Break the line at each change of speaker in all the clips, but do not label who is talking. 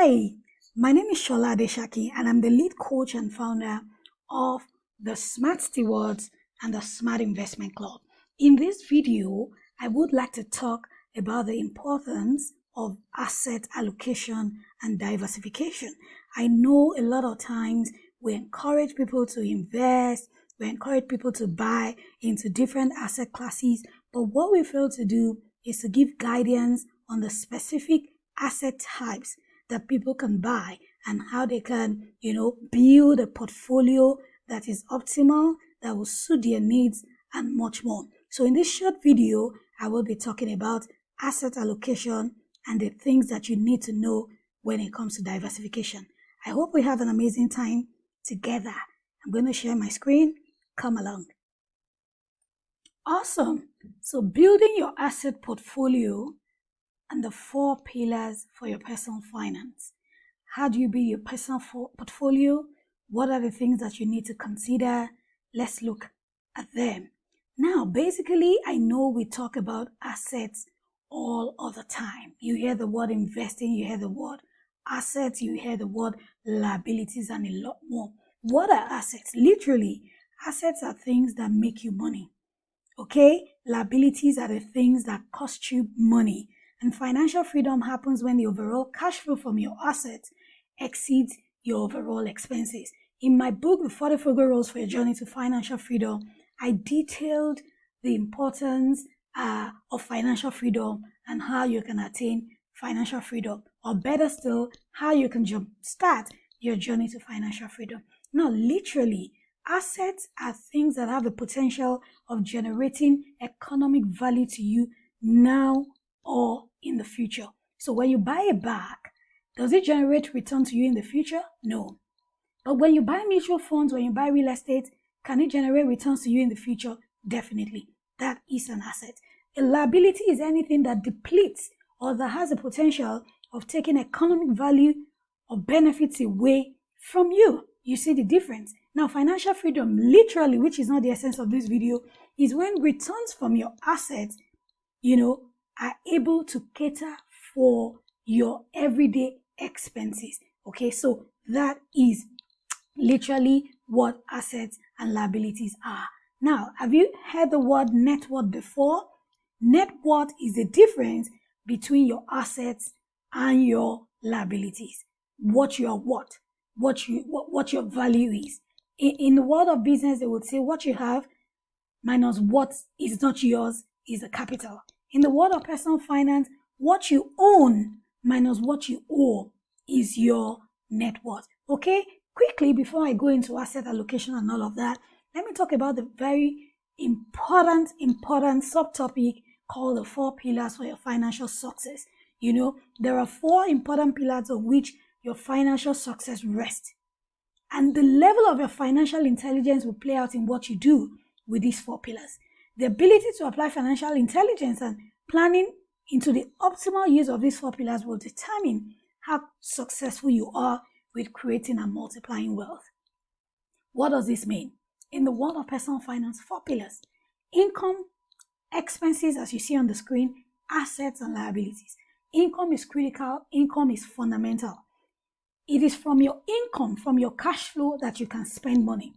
Hi, my name is Shola Adeshaki, and I'm the lead coach and founder of the Smart Stewards and the Smart Investment Club. In this video, I would like to talk about the importance of asset allocation and diversification. I know a lot of times we encourage people to invest, we encourage people to buy into different asset classes, but what we fail to do is to give guidance on the specific asset types that people can buy and how they can, build a portfolio that is optimal, that will suit their needs and much more. So in this short video, I will be talking about asset allocation and the things that you need to know when it comes to diversification. I hope we have an amazing time together. I'm going to share my screen. Come along. Awesome. So building your asset portfolio and the 4 pillars for your personal finance. How do you build your personal portfolio? What are the things that you need to consider? Let's look at them. Now, basically, I know we talk about assets all of the time. You hear the word investing, you hear the word assets, you hear the word liabilities, and a lot more. What are assets? Literally, assets are things that make you money. Okay? Liabilities are the things that cost you money. And financial freedom happens when the overall cash flow from your assets exceeds your overall expenses. In my book, The 40 Frugal Rules for Your Journey to Financial Freedom, I detailed the importance of financial freedom and how you can attain financial freedom, or better still, how you can start your journey to financial freedom. Now, literally, assets are things that have the potential of generating economic value to you now or in the future. So when you buy a bag, does it generate return to you in the future? No. But when you buy mutual funds, when you buy real estate, can it generate returns to you in the future? Definitely. That is an asset. A liability is anything that depletes or that has the potential of taking economic value or benefits away from you. You see the difference? Now, financial freedom, literally, which is not the essence of this video, is when returns from your assets, are able to cater for your everyday expenses. Okay, so that is literally what assets and liabilities are. Now, have you heard the word net worth before? Net worth is the difference between your assets and your liabilities. What you are worth, what your value is. In the world of business, they would say what you have minus what is not yours is the capital. In the world of personal finance, what you own minus what you owe is your net worth. Okay? Quickly, before I go into asset allocation and all of that, let me talk about the very important subtopic called the 4 pillars for your financial success. There are 4 important pillars on which your financial success rests. And the level of your financial intelligence will play out in what you do with these 4 pillars. The ability to apply financial intelligence and planning into the optimal use of these 4 pillars will determine how successful you are with creating and multiplying wealth. What does this mean? In the world of personal finance, 4 pillars: income, expenses, as you see on the screen, assets and liabilities. Income is critical. Income is fundamental. It is from your income, from your cash flow, that you can spend money.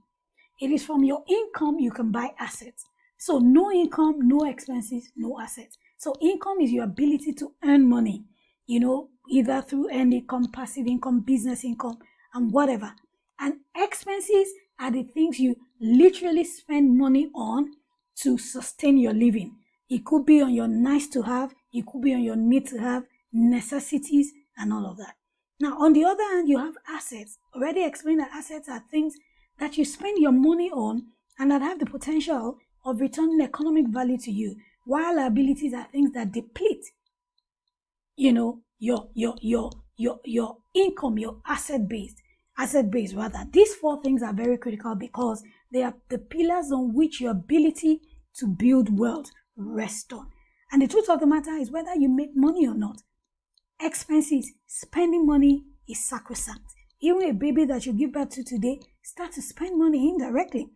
It is from your income you can buy assets. So no income, no expenses, no assets. So income is your ability to earn money, either through earned income, passive income, business income, and whatever. And expenses are the things you literally spend money on to sustain your living. It could be on your nice to have, it could be on your need to have, necessities, and all of that. Now, on the other hand, you have assets. Already explained that assets are things that you spend your money on and that have the potential of returning economic value to you, while liabilities are things that deplete, your income, your asset base rather. These 4 things are very critical because they are the pillars on which your ability to build wealth rests on. And the truth of the matter is, whether you make money or not, expenses, spending money is sacrosanct. Even a baby that you give birth to today starts to spend money indirectly.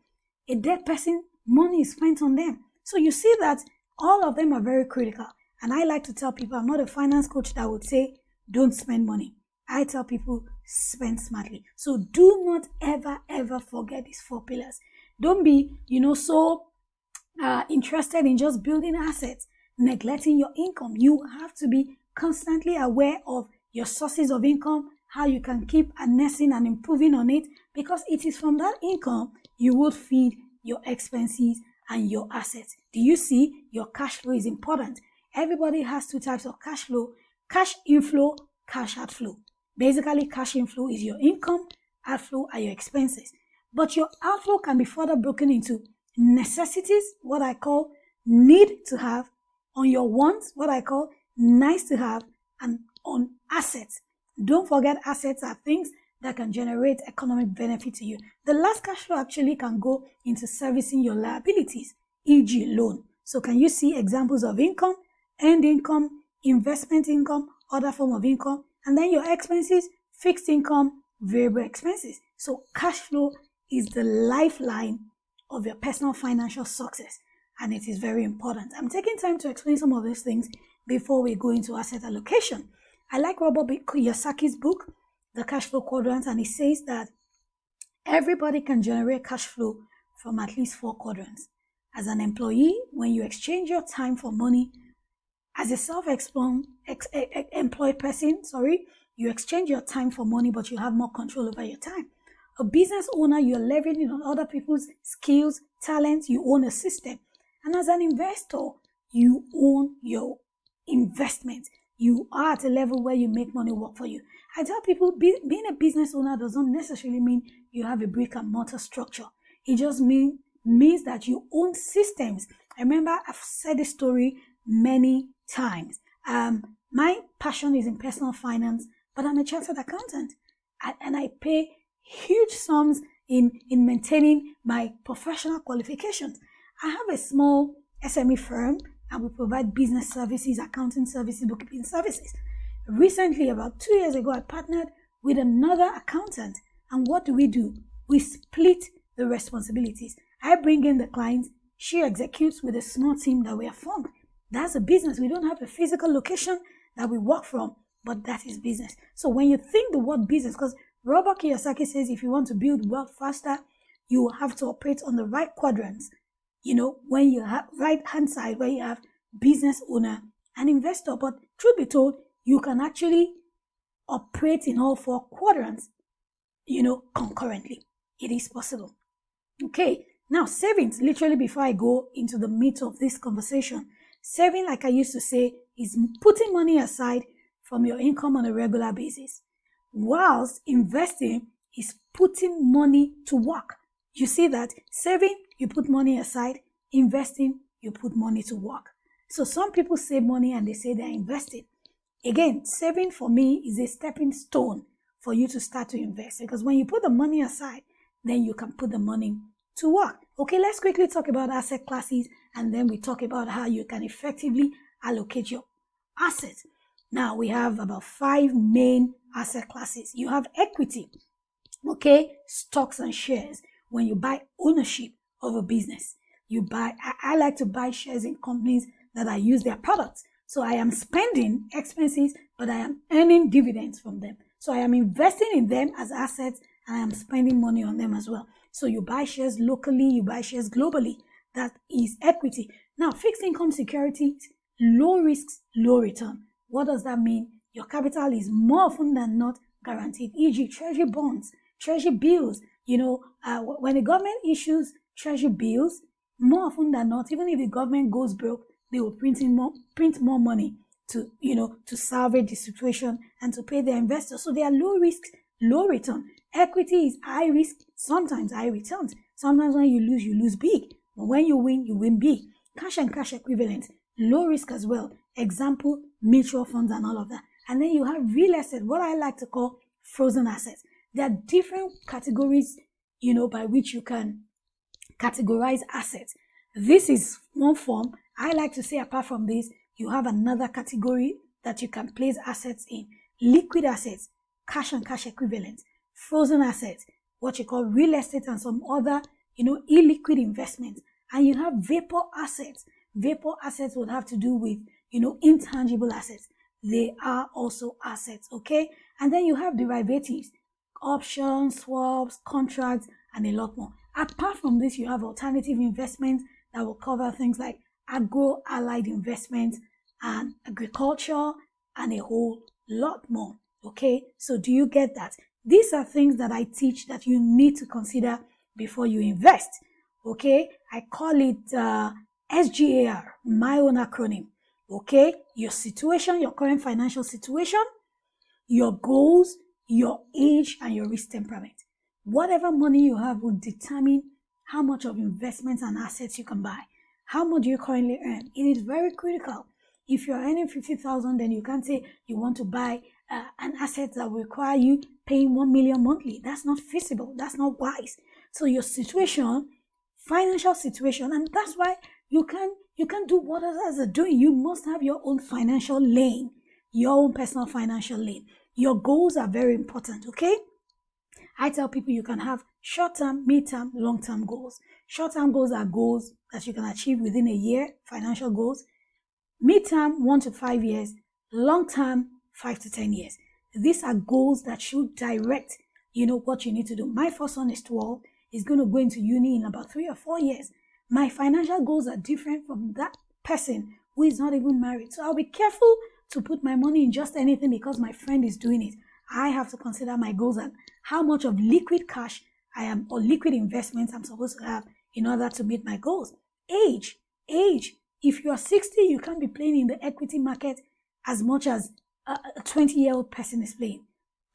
A dead person, money is spent on them. So you see that all of them are very critical. And I like to tell people, I'm not a finance coach that would say, don't spend money. I tell people, spend smartly. So do not ever forget these 4 pillars. Don't be, so interested in just building assets, neglecting your income. You have to be constantly aware of your sources of income, how you can keep harnessing and improving on it, because it is from that income you will feed your expenses and your assets. Do you see? Your cash flow is important. Everybody has 2 types of cash flow: cash inflow, cash outflow. Basically, cash inflow is your income, outflow are your expenses. But your outflow can be further broken into necessities, what I call need to have, on your wants, what I call nice to have, and on assets. Don't forget, assets are things that can generate economic benefit to you. The last cash flow actually can go into servicing your liabilities, e.g. loan. So can you see examples of income, earned income, investment income, other form of income, and then your expenses, fixed income, variable expenses. So cash flow is the lifeline of your personal financial success, and it is very important. I'm taking time to explain some of these things before we go into asset allocation. I like Robert Kiyosaki's book, The Cash Flow Quadrant, and he says that everybody can generate cash flow from at least 4 quadrants. As an employee, when you exchange your time for money, as a self-employed person, you exchange your time for money, but you have more control over your time. A business owner, you're leveraging on other people's skills, talents, you own a system. And as an investor, you own your investment. You are at a level where you make money work for you. I tell people, being a business owner doesn't necessarily mean you have a brick and mortar structure. It just means that you own systems. I remember I've said this story many times. My passion is in personal finance, but I'm a chartered accountant, and I pay huge sums in maintaining my professional qualifications. I have a small SME firm, and we provide business services, accounting services, bookkeeping services. Recently, about 2 years ago, I partnered with another accountant, and what do? We split the responsibilities. I bring in the clients, she executes with a small team that we have formed. That's a business. We don't have a physical location that we work from, but that is business. So when you think the word business, because Robert Kiyosaki says if you want to build wealth faster, you have to operate on the right quadrants. When you have right-hand side, where you have business owner and investor. But truth be told, you can actually operate in all 4 quadrants, concurrently. It is possible. Okay, now savings, literally before I go into the meat of this conversation, saving, like I used to say, is putting money aside from your income on a regular basis, whilst investing is putting money to work. You see that? Saving, you put money aside. Investing, you put money to work. So some people save money and they say they're investing. Again, saving for me is a stepping stone for you to start to invest, because when you put the money aside, then you can put the money to work. Okay, let's quickly talk about asset classes, and then we talk about how you can effectively allocate your assets. Now, we have about 5 main asset classes. You have equity, okay, stocks and shares. When you buy ownership of a business, I like to buy shares in companies that I use their products. So I am spending expenses, but I am earning dividends from them. So I am investing in them as assets, and I am spending money on them as well. So you buy shares locally, you buy shares globally. That is equity. Now, fixed income securities, low risks, low return. What does that mean? Your capital is more often than not guaranteed, e.g. treasury bonds, treasury bills. When the government issues treasury bills, more often than not, even if the government goes broke, they will print more money to salvage the situation and to pay their investors. So they are low risk, low return. Equity is high risk, sometimes high returns. Sometimes when you lose big. But when you win big. Cash and cash equivalents, low risk as well. Example, mutual funds and all of that. And then you have real estate, what I like to call frozen assets. There are different categories, by which you can categorize assets. This is one form. I like to say, apart from this, you have another category that you can place assets in. Liquid assets, cash and cash equivalents, frozen assets, what you call real estate and some other, illiquid investments. And you have vapor assets. Vapor assets would have to do with, intangible assets. they are also assets, okay? And then you have derivatives, options, swaps, contracts, and a lot more. Apart from this, you have alternative investments that will cover things like agro-allied investments and agriculture and a whole lot more, okay? So do you get that? These are things that I teach that you need to consider before you invest, okay? I call it SGAR, my own acronym, okay? Your situation, your current financial situation, your goals, your age, and your risk temperament. Whatever money you have will determine how much of investments and assets you can buy. How much do you currently earn? It is very critical. If you're earning 50,000, then you can't say you want to buy an asset that will require you paying 1 million monthly. That's not feasible. That's not wise. So your situation, financial situation, and that's why you can't do what others are doing. You must have your own financial lane, your own personal financial lane. Your goals are very important, okay? I tell people you can have short-term, mid-term, long-term goals. Short-term goals are goals that you can achieve within a year, financial goals. Mid-term, 1 to 5 years. Long-term, 5 to 10 years. These are goals that should direct, what you need to do. My first son is 12. He's going to go into uni in about 3 or 4 years. My financial goals are different from that person who is not even married. So I'll be careful to put my money in just anything because my friend is doing it. I have to consider my goals and how much of liquid cash I am or liquid investments I'm supposed to have in order to meet my goals. Age. If you are 60, you can't be playing in the equity market as much as a 20-year-old person is playing.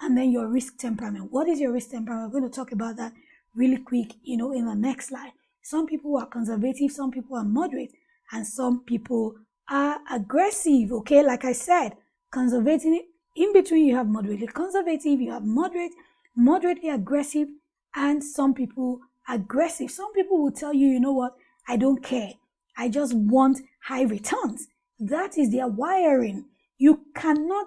And then your risk temperament. What is your risk temperament? We're going to talk about that really quick, in the next slide. Some people are conservative, some people are moderate, and some people are aggressive, okay? Like I said, conservative, in between you have moderately conservative, you have moderately aggressive, and some people aggressive. Some people will tell you, you know what, I don't care. I just want high returns. That is their wiring. You cannot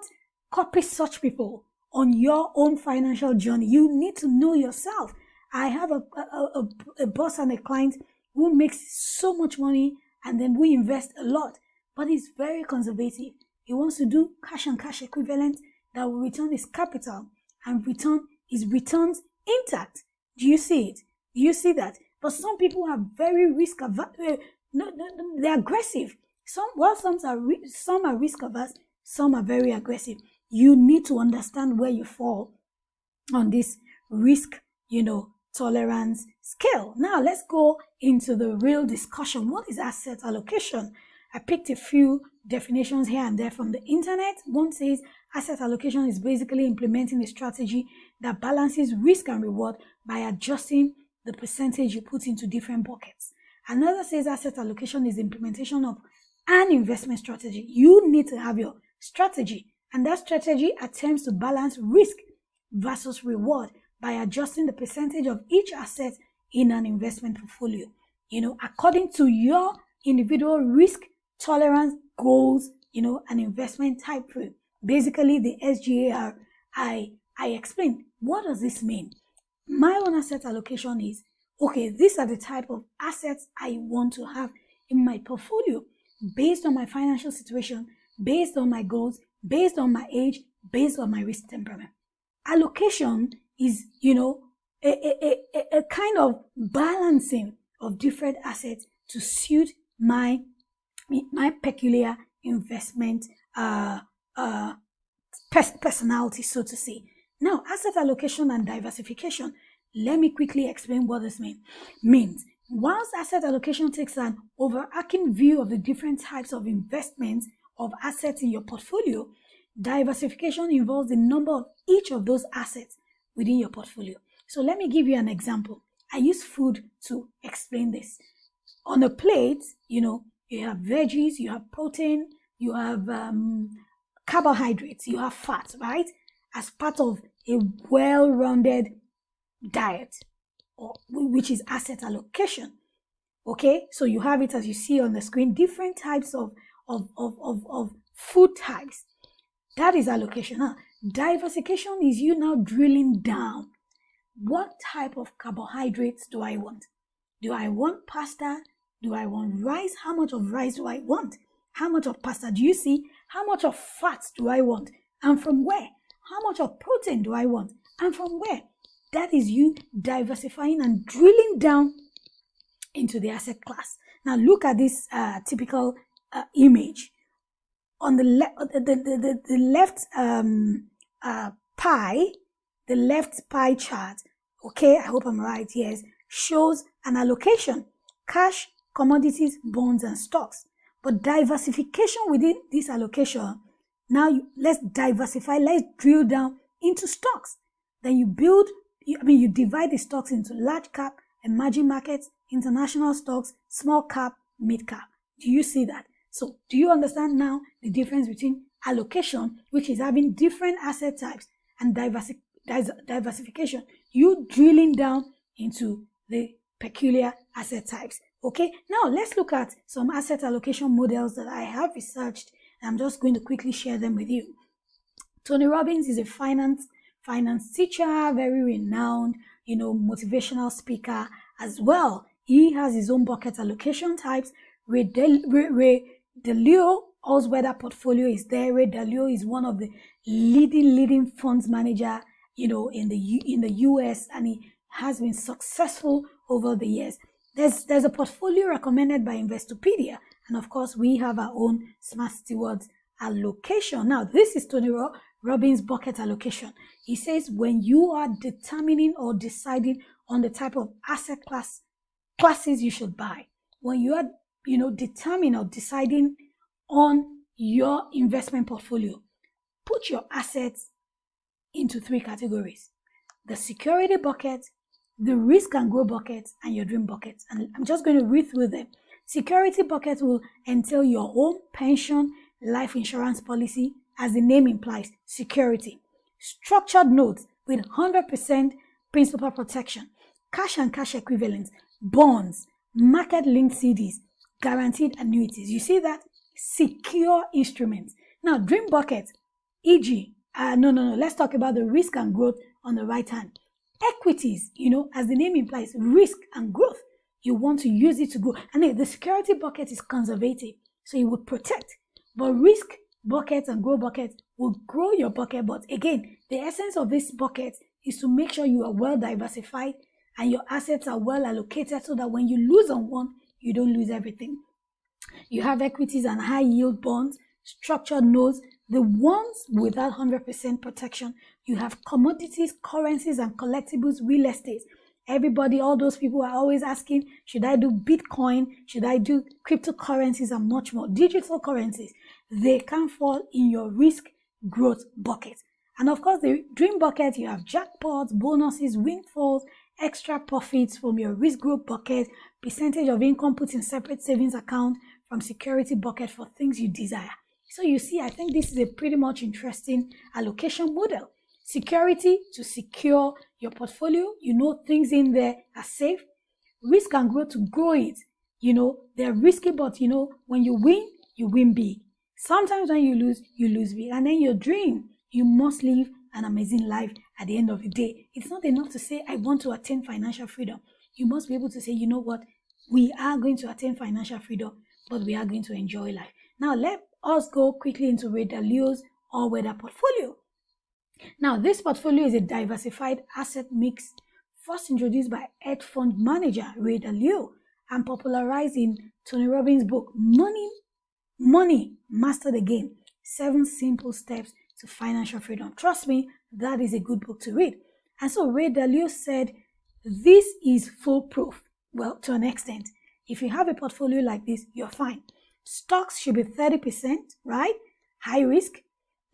copy such people on your own financial journey. You need to know yourself. I have a boss and a client who makes so much money and then we invest a lot, but he's very conservative. He wants to do cash and cash equivalent that will return his capital and return his returns intact. Do you see it? Do you see that? But some people are very risk averse. They're aggressive. Some are risk averse, some are very aggressive. You need to understand where you fall on this risk, tolerance scale. Now let's go into the real discussion. What is asset allocation? I picked a few definitions here and there from the internet. One says asset allocation is basically implementing a strategy that balances risk and reward by adjusting the percentage you put into different buckets. Another says asset allocation is implementation of an investment strategy. You need to have your strategy, and that strategy attempts to balance risk versus reward by adjusting the percentage of each asset in an investment portfolio, according to your individual risk tolerance, goals, an investment type. Basically, the SGAR, I explained. What does this mean? My own asset allocation is, okay, these are the type of assets I want to have in my portfolio based on my financial situation, based on my goals, based on my age, based on my risk temperament. Allocation is, a kind of balancing of different assets to suit my peculiar investment personality, so to say. Now, asset allocation and diversification. Let me quickly explain what this means. Whilst asset allocation takes an overarching view of the different types of investments of assets in your portfolio, diversification involves the number of each of those assets within your portfolio. So let me give you an example. I use food to explain this. On a plate, you have veggies, you have protein, you have carbohydrates, you have fat, right? As part of a well-rounded diet, which is asset allocation. Okay, so you have it as you see on the screen, different types of food types. That is allocation. Diversification is you now drilling down. What type of carbohydrates do I want? Do I want pasta? Do I want rice? How much of rice do I want? How much of pasta? Do you see How much of fat do I want and from where? How much of protein do I want and from where? That is you diversifying and drilling down into the asset class. Now look at this typical image. On the left pie, the left pie chart, okay, I hope I'm right, yes, shows an allocation: cash, commodities, bonds, and stocks. But diversification within this allocation, now let's diversify, let's drill down into stocks. Then you divide the stocks into large cap, emerging markets, international stocks, small cap, mid cap. Do you see that? So do you understand now the difference between allocation, which is having different asset types, and diversification, you drilling down into the peculiar asset types? Okay, now let's look at some asset allocation models that I have researched, and I'm just going to quickly share them with you. Tony Robbins is a finance teacher, very renowned, motivational speaker as well. He has his own bucket allocation types. Ray Dalio, all-weather portfolio is there. Ray Dalio is one of the leading funds manager, in the US, and he has been successful over the years. There's a portfolio recommended by Investopedia, and of course we have our own Smart Stewards allocation. Now this is Tony Robbins' bucket allocation. He says when you are determining or deciding on the type of asset classes you should buy, when you are determining or deciding on your investment portfolio, put your assets into 3 categories: the security bucket, the risk and grow bucket, and your dream bucket. And I'm just going to read through them. Security bucket will entail your own pension, life insurance policy, as the name implies, security. Structured notes with 100% principal protection, cash and cash equivalents, bonds, market-linked CDs, guaranteed annuities. You see that? Secure instruments. Now, dream bucket, e.g., let's talk about the risk and growth on the right hand. Equities, as the name implies, risk and growth. You want to use it to grow. And the security bucket is conservative, so it would protect. But risk buckets and grow buckets will grow your bucket. But again, the essence of this bucket is to make sure you are well diversified and your assets are well allocated so that when you lose on one, you don't lose everything. You have equities and high yield bonds, structured notes, the ones without 100% protection. You have commodities, currencies, and collectibles, real estate. Everybody, all those people are always asking, should I do Bitcoin? Should I do cryptocurrencies and much more? Digital currencies, they can fall in your risk growth bucket. And of course, the dream bucket, you have jackpots, bonuses, windfalls, extra profits from your risk growth bucket, percentage of income put in separate savings account from security bucket for things you desire. So you see, I think this is a pretty much interesting allocation model. Security to secure your portfolio. Things in there are safe. Risk and growth to grow it. They're risky, but when you win big. Sometimes when you lose big. And then your dream, you must live an amazing life at the end of the day. It's not enough to say, I want to attain financial freedom. You must be able to say, you know what? We are going to attain financial freedom, but we are going to enjoy life. Now, let us go quickly into Ray Dalio's all-weather portfolio. Now, this portfolio is a diversified asset mix first introduced by hedge fund manager Ray Dalio and popularized in Tony Robbins' book, Money, Master the Game, 7 Simple Steps to Financial Freedom. Trust me, that is a good book to read. And so Ray Dalio said, this is foolproof. Well, to an extent. If you have a portfolio like this, you're fine. Stocks should be 30%, right? High risk.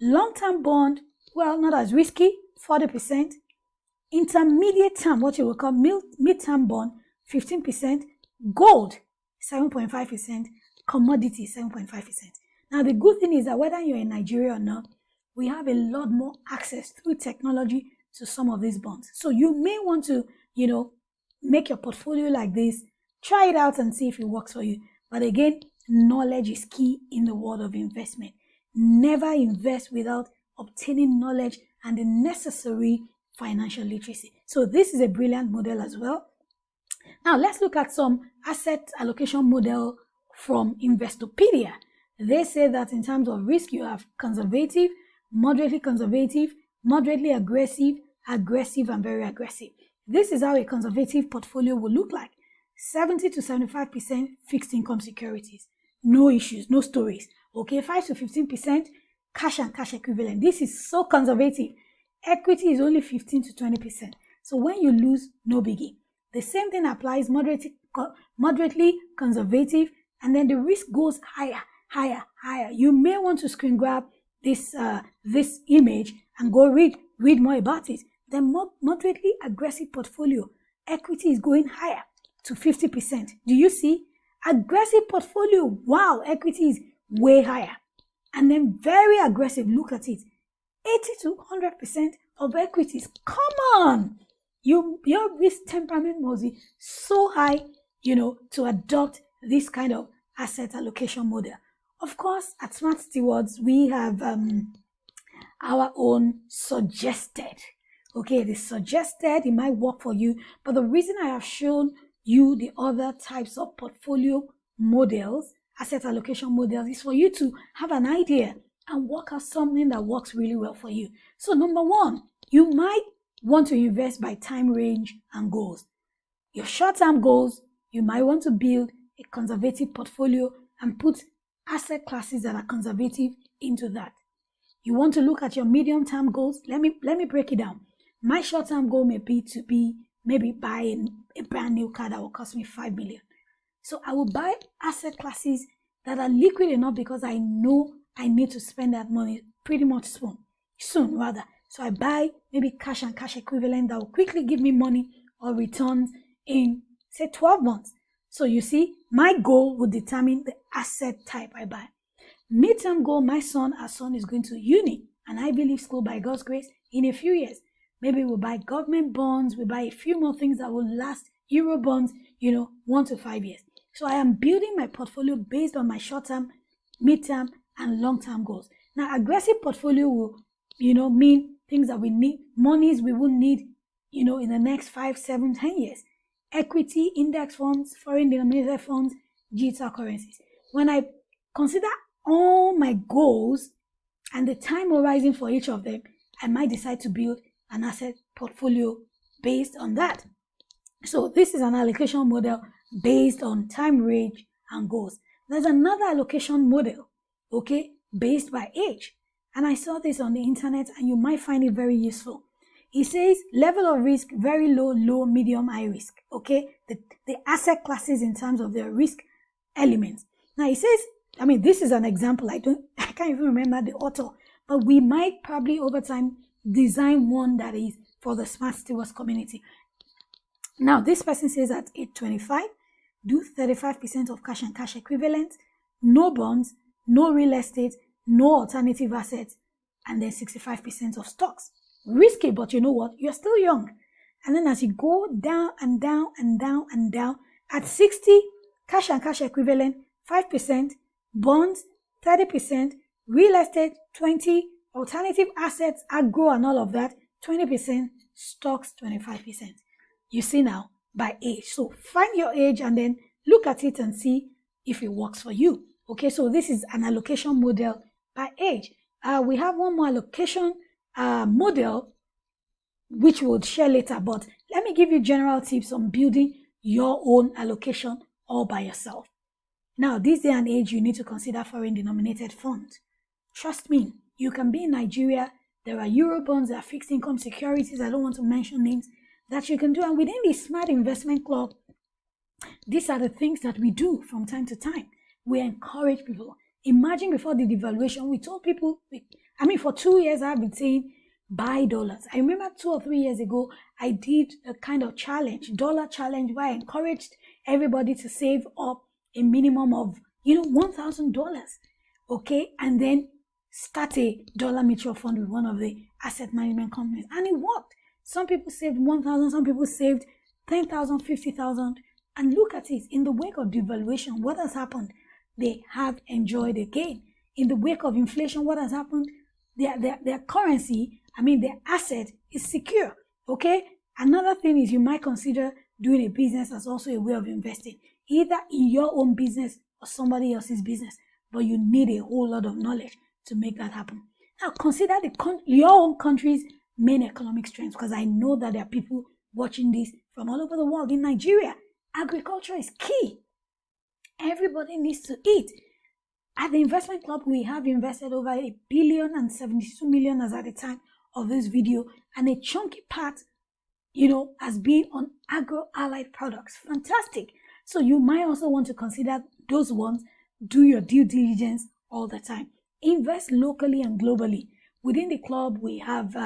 Long-term bond, well, not as risky, 40%. Intermediate term, what you will call mid-term bond, 15%. Gold, 7.5%. Commodity, 7.5%. Now, the good thing is that whether you're in Nigeria or not, we have a lot more access through technology to some of these bonds. So you may want to, make your portfolio like this. Try it out and see if it works for you. But again, knowledge is key in the world of investment. Never invest without obtaining knowledge and the necessary financial literacy. So this is a brilliant model as well. Now let's look at some asset allocation model from Investopedia. They say that in terms of risk, you have conservative, moderately aggressive, aggressive, and very aggressive. This is how a conservative portfolio will look like. 70 to 75% fixed income securities. No issues, no stories. Okay, 5 to 15% cash and cash equivalent. This is so conservative. Equity is only 15 to 20%. So when you lose, no biggie. The same thing applies moderately conservative, and then the risk goes higher, higher, higher. You may want to screen grab this image and go read more about it. The moderately aggressive portfolio, equity is going higher to 50%. Do you see? Aggressive portfolio, wow, equity is way higher. And then very aggressive, look at it. 80 to 100% of equities. Come on! Your risk temperament must be so high, to adopt this kind of asset allocation model. Of course, at Smart Stewards, we have our own suggested. Okay, the suggested, it might work for you, but the reason I have shown you the other types of portfolio models, asset allocation models, is for you to have an idea and work out something that works really well for you. So number one, you might want to invest by time range and goals. Your short-term goals, you might want to build a conservative portfolio and put asset classes that are conservative into that. You want to look at your medium-term goals. Let me break it down. My short-term goal may be to maybe buy a brand new car that will cost me 5 million. So I will buy asset classes that are liquid enough because I know I need to spend that money pretty much soon. So I buy maybe cash and cash equivalent that will quickly give me money or returns in, say, 12 months. So you see, my goal will determine the asset type I buy. Midterm goal, our son is going to uni, and I believe school by God's grace in a few years. Maybe we'll buy government bonds, we'll buy a few more things that will last, Euro bonds, 1 to 5 years. So I am building my portfolio based on my short-term, midterm, and long-term goals. Now, aggressive portfolio will, mean things that we need, monies we will need, in the next 5, 7, 10 years. Equity, index funds, foreign denominated funds, digital currencies. When I consider all my goals and the time horizon for each of them, I might decide to build an asset portfolio based on that. So this is an allocation model based on time range and goals. There's another allocation model, okay, based by age. And I saw this on the internet and you might find it very useful. It says level of risk, very low, low, medium, high risk, okay? The asset classes in terms of their risk elements. Now it says, this is an example. I can't even remember the author, but we might probably over time design one that is for the Smart Stewards community. Now, this person says at age 25, do 35% of cash and cash equivalents, no bonds, no real estate, no alternative assets, and then 65% of stocks. Risky, but you know what? You're still young. And then as you go down and down and down and down, at 60, cash and cash equivalent, 5%, bonds, 30%, real estate, 20%, alternative assets, agro and all of that, 20%, stocks, 25%. You see now, by age. So find your age and then look at it and see if it works for you. Okay, so this is an allocation model by age. We have one more allocation model, which we'll share later, but let me give you general tips on building your own allocation all by yourself. Now, this day and age, you need to consider foreign denominated funds. Trust me, you can be in Nigeria. There are Euro bonds, there are fixed income securities. I don't want to mention names that you can do. And within the Smart Investment Club, these are the things that we do from time to time. We encourage people. Imagine before the devaluation, we told people, for 2 years, I've been saying, buy dollars. I remember 2 or 3 years ago, I did a kind of challenge, dollar challenge, where I encouraged everybody to save up a minimum of, $1,000. Okay. And then start a dollar mutual fund with one of the asset management companies. And it worked. Some people saved 1,000, some people saved 10,000, 50,000. And look at it. In the wake of devaluation, what has happened? They have enjoyed a gain. In the wake of inflation, what has happened? Their currency, their asset is secure. Okay? Another thing is you might consider doing a business as also a way of investing, either in your own business or somebody else's business. but you need a whole lot of knowledge to make that happen. Now, consider your own country's main economic strengths, because I know that there are people watching this from all over the world. In Nigeria, agriculture is key. Everybody needs to eat. At the investment club, we have invested over $1 billion and 72 million as at the time of this video, and a chunky part, has been on agro-allied products. Fantastic. So you might also want to consider those ones. Do your due diligence all the time. Invest locally and globally. Within the club, we have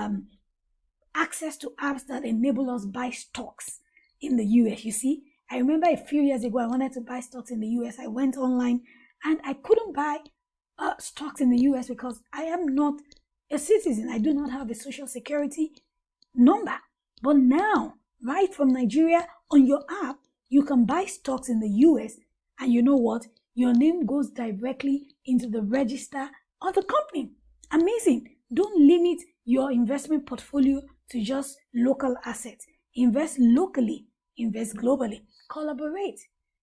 access to apps that enable us buy stocks in the US. You see, I remember a few years ago, I wanted to buy stocks in the US. I went online and I couldn't buy stocks in the US because I am not a citizen. I do not have a social security number. But now, right from Nigeria, on your app, you can buy stocks in the US, and you know what? Your name goes directly into the register of the company. Amazing. Don't limit your investment portfolio to just local assets. Invest locally, invest globally. Collaborate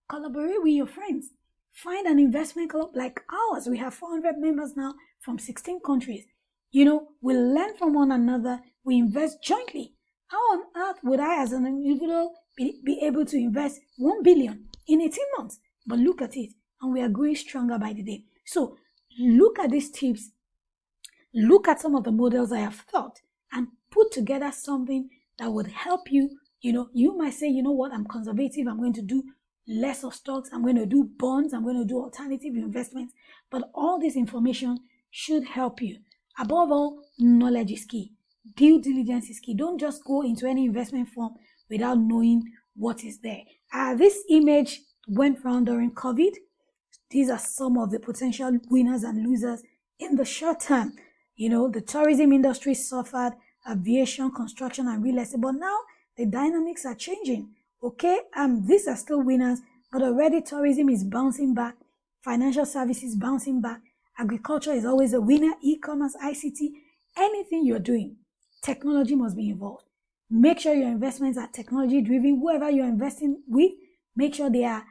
with your friends. Find an investment club like ours. We have 400 members now from 16 countries. We learn from one another. We invest jointly. How on earth would I, as an individual, be able to invest 1 billion in 18 months? But look at it, and we are growing stronger by the day. So look at these tips. Look at some of the models I have thought and put together something that would help you. You might say, you know what, I'm conservative. I'm going to do less of stocks. I'm going to do bonds. I'm going to do alternative investments. But all this information should help you. Above all, knowledge is key. Due diligence is key. Don't just go into any investment firm without knowing what is there. This image went round during COVID. These are some of the potential winners and losers in the short term. The tourism industry suffered, aviation, construction, and real estate. But now the dynamics are changing. Okay, these are still winners, but already tourism is bouncing back. Financial services bouncing back. Agriculture is always a winner. E-commerce, ICT, anything you're doing, technology must be involved. Make sure your investments are technology driven. Whoever you're investing with, make sure they are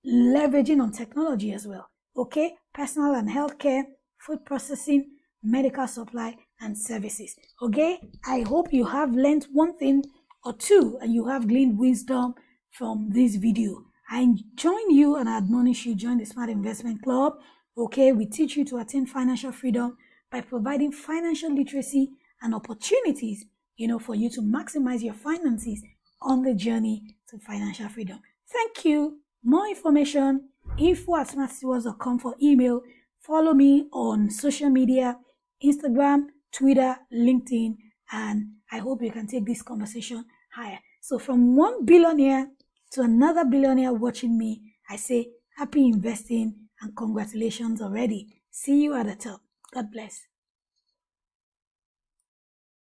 leveraging on technology as well. Okay, personal and healthcare, food processing, medical supply, and services. Okay, I hope you have learned one thing or two and you have gleaned wisdom from this video. I join you and I admonish you, join the Smart Investment Club. Okay, we teach you to attain financial freedom by providing financial literacy and opportunities, for you to maximize your finances on the journey to financial freedom. Thank you. More information, info@smartstewards.com for email. Follow me on social media, Instagram, Twitter, LinkedIn, and I hope you can take this conversation higher. So from one billionaire to another billionaire watching me, I say happy investing and congratulations already. See you at the top. God bless.